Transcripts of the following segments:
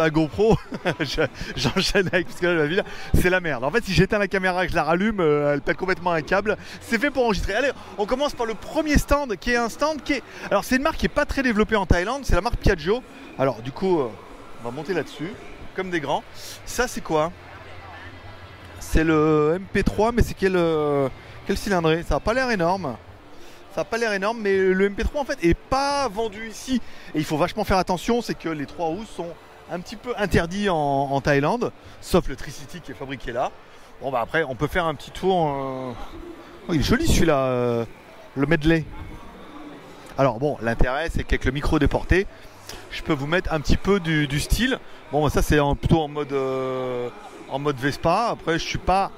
la GoPro, j'enchaîne avec, parce que là, la ville, c'est la merde. En fait, si j'éteins la caméra et que je la rallume, elle pète complètement un câble. C'est fait pour enregistrer. Allez, on commence par le premier stand, qui est un stand qui est... Alors, c'est une marque qui n'est pas très développée en Thaïlande, c'est la marque Piaggio. Alors, du coup, on va monter là-dessus, comme des grands. Ça, c'est quoi? C'est le MP3, mais c'est quel cylindré? Ça n'a pas l'air énorme. Ça n'a pas l'air énorme, mais le MP3 en fait est pas vendu ici. Et il faut vachement faire attention, c'est que les 3 roues sont un petit peu interdits en Thaïlande, sauf le Tricity qui est fabriqué là. Bon bah après on peut faire un petit tour. Oh, il est joli celui-là, le medley. Alors bon, l'intérêt c'est qu'avec le micro déporté, je peux vous mettre un petit peu du style. Bon bah, ça c'est plutôt en mode Vespa. Après je suis pas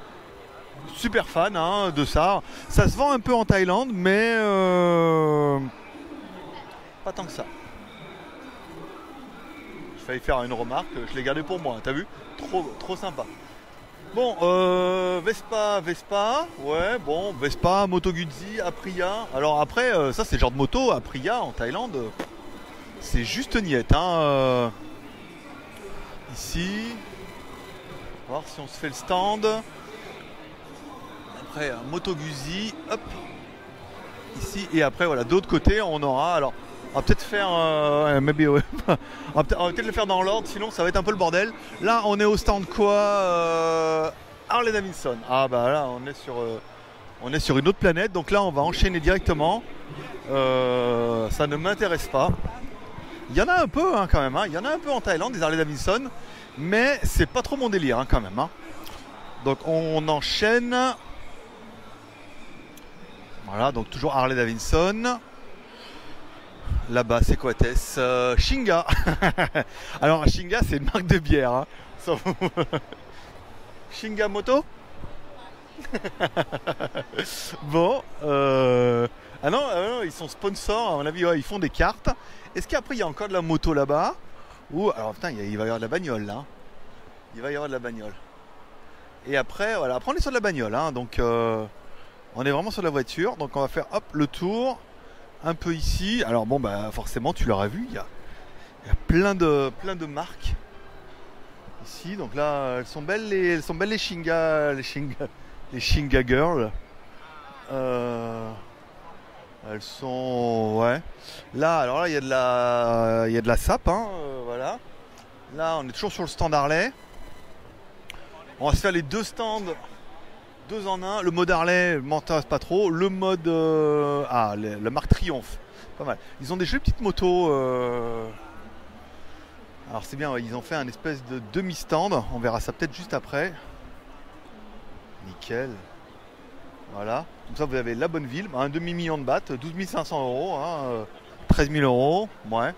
super fan de ça. Ça se vend un peu en Thaïlande, mais pas tant que ça. J'ai failli faire une remarque, je l'ai gardé pour moi, t'as vu? Trop sympa. Bon, Vespa, ouais, bon, Vespa, Moto Guzzi, Aprilia. Alors après, ça c'est le genre de moto, Aprilia en Thaïlande, c'est juste niette. Ici, on va voir si on se fait le stand. Après un Moto Guzzi, hop, ici, et après voilà, d'autre côté on aura, alors on va peut-être faire maybe, ouais. on va peut-être le faire dans l'ordre, sinon ça va être un peu le bordel. Là on est au stand quoi, Harley Davidson. Ah bah là on est sur une autre planète, donc là on va enchaîner directement. Ça ne m'intéresse pas. Il y en a un peu quand même, il y en a un peu en Thaïlande des Harley Davidson, mais c'est pas trop mon délire quand même. Donc on enchaîne. Voilà, donc toujours Harley Davidson. Là-bas, c'est quoi Shinga. Alors, Shinga, c'est une marque de bière. Shinga Moto. Bon. Ah non, ils sont sponsors, à mon avis, ouais, ils font des cartes. Est-ce qu'après, il y a encore de la moto là-bas? Ou, alors, putain, il va y avoir de la bagnole, là. Il va y avoir de la bagnole. Et après, voilà, après, on est sur de la bagnole, donc... on est vraiment sur la voiture, donc on va faire hop le tour un peu ici. Alors bon bah forcément tu l'auras vu, il y a plein de marques ici. Donc là elles sont belles les Shinga, les Shinga Girls. Elles sont ouais. Là alors là il y a de la SAP voilà. Là on est toujours sur le stand Harley. On va se faire les deux stands. 2 en 1, le mode Harley m'intéresse pas trop, le mode la marque Triumph, pas mal. Ils ont des jolies petites motos. Alors c'est bien, ouais, ils ont fait un espèce de demi-stand, on verra ça peut-être juste après. Nickel. Voilà, comme ça vous avez la bonne ville, un demi-million de bahts, 12 500 euros, 13 000 euros, ouais.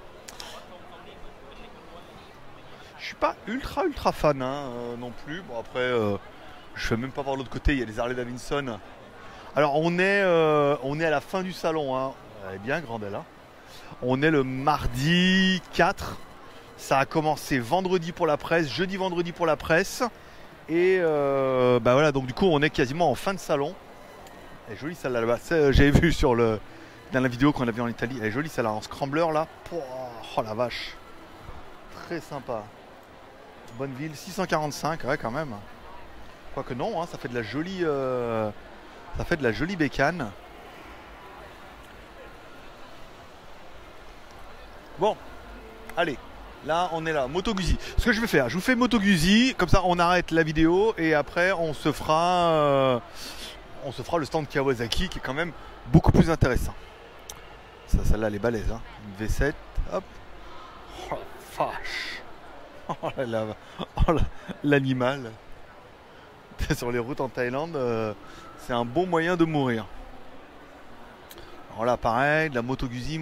Je suis pas ultra fan non plus, bon après... je ne vais même pas voir l'autre côté, il y a les Harley Davidson. Alors on est à la fin du salon, elle est bien grande elle. On est le mardi 4. Ça a commencé vendredi pour la presse, jeudi vendredi pour la presse. Et bah voilà, donc du coup on est quasiment en fin de salon. Elle est jolie celle-là là-bas. J'avais vu dans la vidéo qu'on a vu en Italie. Elle est jolie celle-là en scrambler là. Oh la vache. Très sympa. Bonne ville, 645, ouais quand même. Quoique non, ça fait de la jolie bécane. Bon, allez, là on est là, Moto Guzzi. Ce que je vais faire, je vous fais Moto Guzzi, comme ça on arrête la vidéo et après on se fera le stand Kawasaki qui est quand même beaucoup plus intéressant. Celle-là elle est balèze, une V7, hop. Oh la vache. Oh l'animal. Sur les routes en Thaïlande, c'est un bon moyen de mourir. Alors là, pareil, de la Moto Guzzi,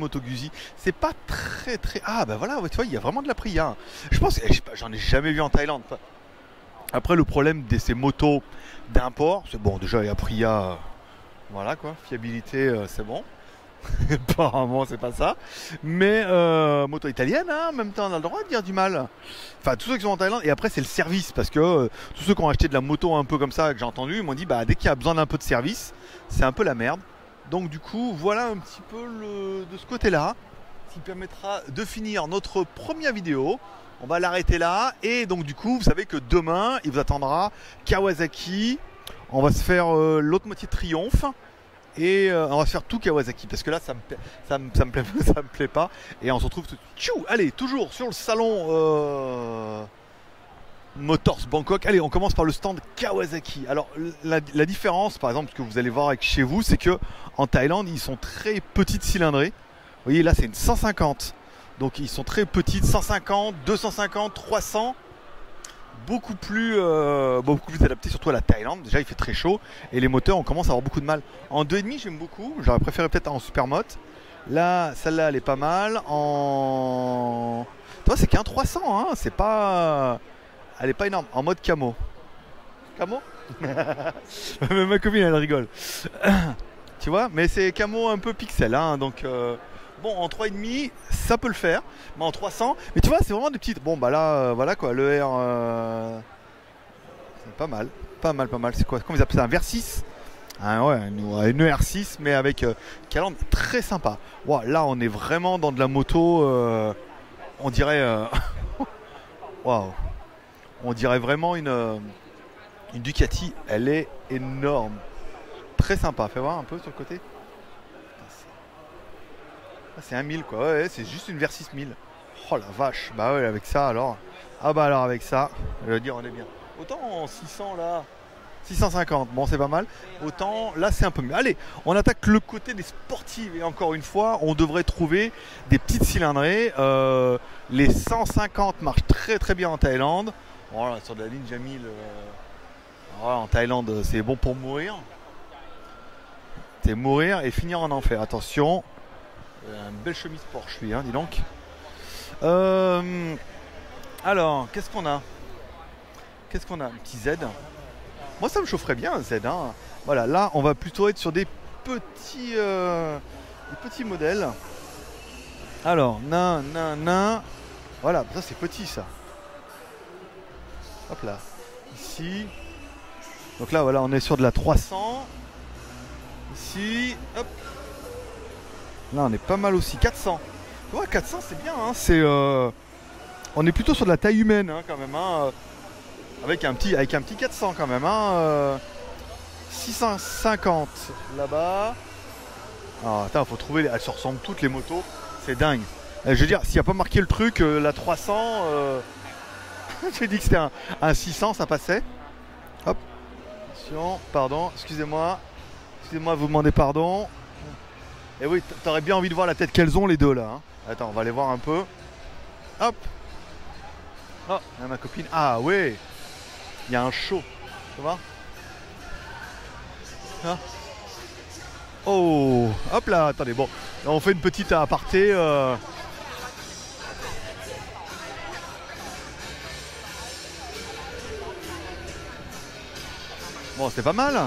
c'est pas très... Ah bah voilà, tu vois, il y a vraiment de la Aprilia. Je pense, j'en ai jamais vu en Thaïlande. Après, le problème de ces motos d'import, c'est bon, déjà, il y a Aprilia, voilà quoi, fiabilité, c'est bon. Apparemment c'est pas ça. Mais moto italienne, en même temps on a le droit de dire du mal. Enfin tous ceux qui sont en Thaïlande. Et après c'est le service. Parce que tous ceux qui ont acheté de la moto un peu comme ça que j'ai entendu, ils m'ont dit bah dès qu'il y a besoin d'un peu de service, c'est un peu la merde. Donc du coup voilà un petit peu de ce côté là. ce qui permettra de finir notre première vidéo. On va l'arrêter là. Et donc du coup, vous savez que demain, il vous attendra Kawasaki. On va se faire l'autre moitié de Triomphe. Et on va se faire tout Kawasaki. Parce que là, ça me plaît pas. Et on se retrouve tout de suite. Allez, toujours sur le salon Motors Bangkok. Allez, on commence par le stand Kawasaki. Alors, la différence, par exemple, que vous allez voir avec chez vous, c'est que en Thaïlande, ils sont très petites cylindrées. Vous voyez, là, c'est une 150. Donc, ils sont très petites, 150, 250, 300. Beaucoup plus adaptés, surtout à la Thaïlande. Déjà, il fait très chaud. Et les moteurs, on commence à avoir beaucoup de mal. En 2,5, j'aime beaucoup. J'aurais préféré peut-être en Supermoto. Là, celle-là, elle est pas mal. En... Toi, c'est qu'un 300, hein. C'est pas... Elle est pas énorme. En mode camo. Camo. Même ma copine, elle rigole. Tu vois, mais c'est camo un peu pixel, hein. Donc, bon, en 3,5, ça peut le faire. Mais en 300, mais tu vois, c'est vraiment des petites... Bon, bah là, voilà quoi, le R... c'est pas mal. Pas mal. C'est quoi? Comment ils appellent ça? Un Versys. Ah ouais, une R6, mais avec calandre très sympa. Wow, là, on est vraiment dans de la moto. On dirait... Waouh. On dirait vraiment une Ducati. Elle est énorme. Très sympa. Fais voir un peu sur le côté. C'est un 1000 quoi. Ouais, c'est juste une Versys 1000. Oh la vache. Bah ouais, avec ça alors. Ah bah alors avec ça, je veux dire, on est bien. Autant en 600 là. 650, bon c'est pas mal. Autant là c'est un peu mieux. Allez, on attaque le côté des sportives. Et encore une fois, on devrait trouver des petites cylindrées. Les 150 marchent très bien en Thaïlande. Voilà, sur de la Ninja 1000, voilà, en Thaïlande, c'est bon pour mourir. C'est mourir et finir en enfer. Attention, une belle chemise Porsche, lui, hein, dis donc. Alors, qu'est-ce qu'on a? Un petit Z. Moi, ça me chaufferait bien, un Z. Hein. Voilà, là, on va plutôt être sur des petits modèles. Alors, voilà, ça c'est petit, ça. Hop là, ici. Donc là, voilà, on est sur de la 300. Ici, hop. Là, on est pas mal aussi. 400. Tu vois, 400, c'est bien. Hein. On est plutôt sur de la taille humaine, hein, quand même. Hein. Avec un petit 400, quand même. Hein. 650 là-bas. Ah, attends, faut trouver. Elles se ressemblent toutes, les motos. C'est dingue. Je veux dire, s'il n'y a pas marqué le truc, la 300. J'ai dit que c'était un 600, ça passait. Hop. Attention, pardon, excusez-moi. Excusez-moi, vous demandez pardon. Et oui, t'aurais bien envie de voir la tête qu'elles ont, les deux là. Hein. Attends, on va les voir un peu. Hop. Oh, il y a ma copine. Ah ouais. Il y a un show. Tu vois? Hein? Oh. Hop là, attendez, bon. Là, on fait une petite aparté. Bon, c'est pas mal.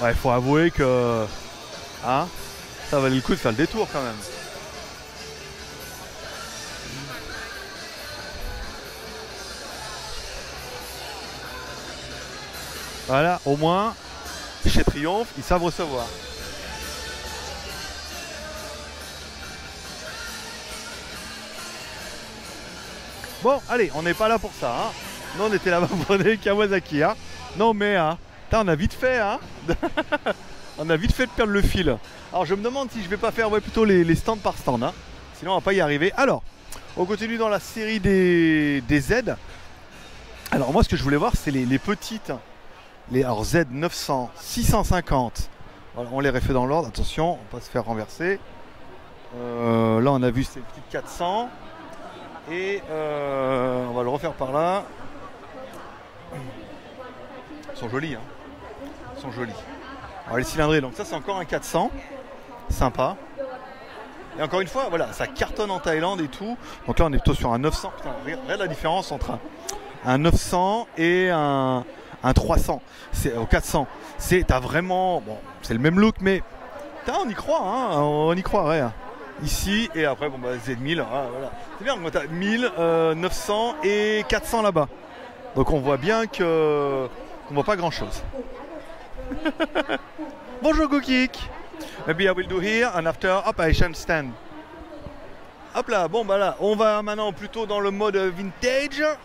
Ouais, faut avouer que hein, ça valait le coup de faire le détour quand même. Voilà, au moins, chez Triomphe, ils savent recevoir. Bon, allez, on n'est pas là pour ça. Hein. Nous, on était là-bas pour des Kawasaki. Hein. Non, mais hein, on a vite fait. Hein. On a vite fait de perdre le fil. Alors, je me demande si je vais pas faire plutôt les stands par stand. Hein. Sinon, on va pas y arriver. Alors, on continue dans la série des Z. Alors, moi, ce que je voulais voir, c'est les petites. Alors, Z 900, 650. Voilà, on les refait dans l'ordre. Attention, on va pas se faire renverser. Là, on a vu ces petites 400. Et on va le refaire par là. Ils sont jolis, hein. Ils sont jolis. Alors les cylindrées, donc ça c'est encore un 400. Sympa. Et encore une fois, voilà, ça cartonne en Thaïlande et tout. Donc là on est plutôt sur un 900. Putain, regarde la différence entre un 900 et un 300. C'est au 400. T'as vraiment... Bon, c'est le même look, mais... Putain, on y croit, hein. On y croit, ouais. ici, et après, bon, bah, Z1000, hein, voilà. C'est bien, tu as 1000, 900 et 400 là-bas. Donc on voit bien que on voit pas grand-chose. Bonjour Goukik. Maybe I will do here and after, hop, I shall stand. Hop là, bon bah là, on va maintenant plutôt dans le mode vintage. Alors,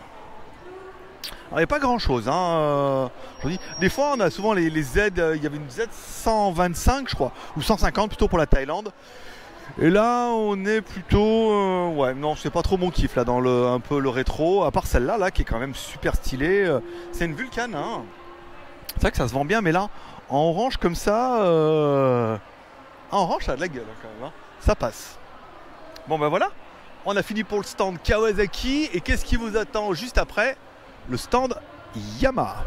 il n'y a pas grand chose, hein. Je dis, des fois on a souvent les Z, il y avait une Z 125 je crois, ou 150 plutôt pour la Thaïlande. Et là on est plutôt, ouais non c'est pas trop mon kiff là dans un peu le rétro, à part celle-là là qui est quand même super stylée. C'est une Vulcan, hein. C'est vrai que ça se vend bien, mais là en orange comme ça, en orange ça a de la gueule hein, quand même, hein. Ça passe. Bon ben voilà, on a fini pour le stand Kawasaki et qu'est-ce qui vous attend juste après? Le stand Yamaha.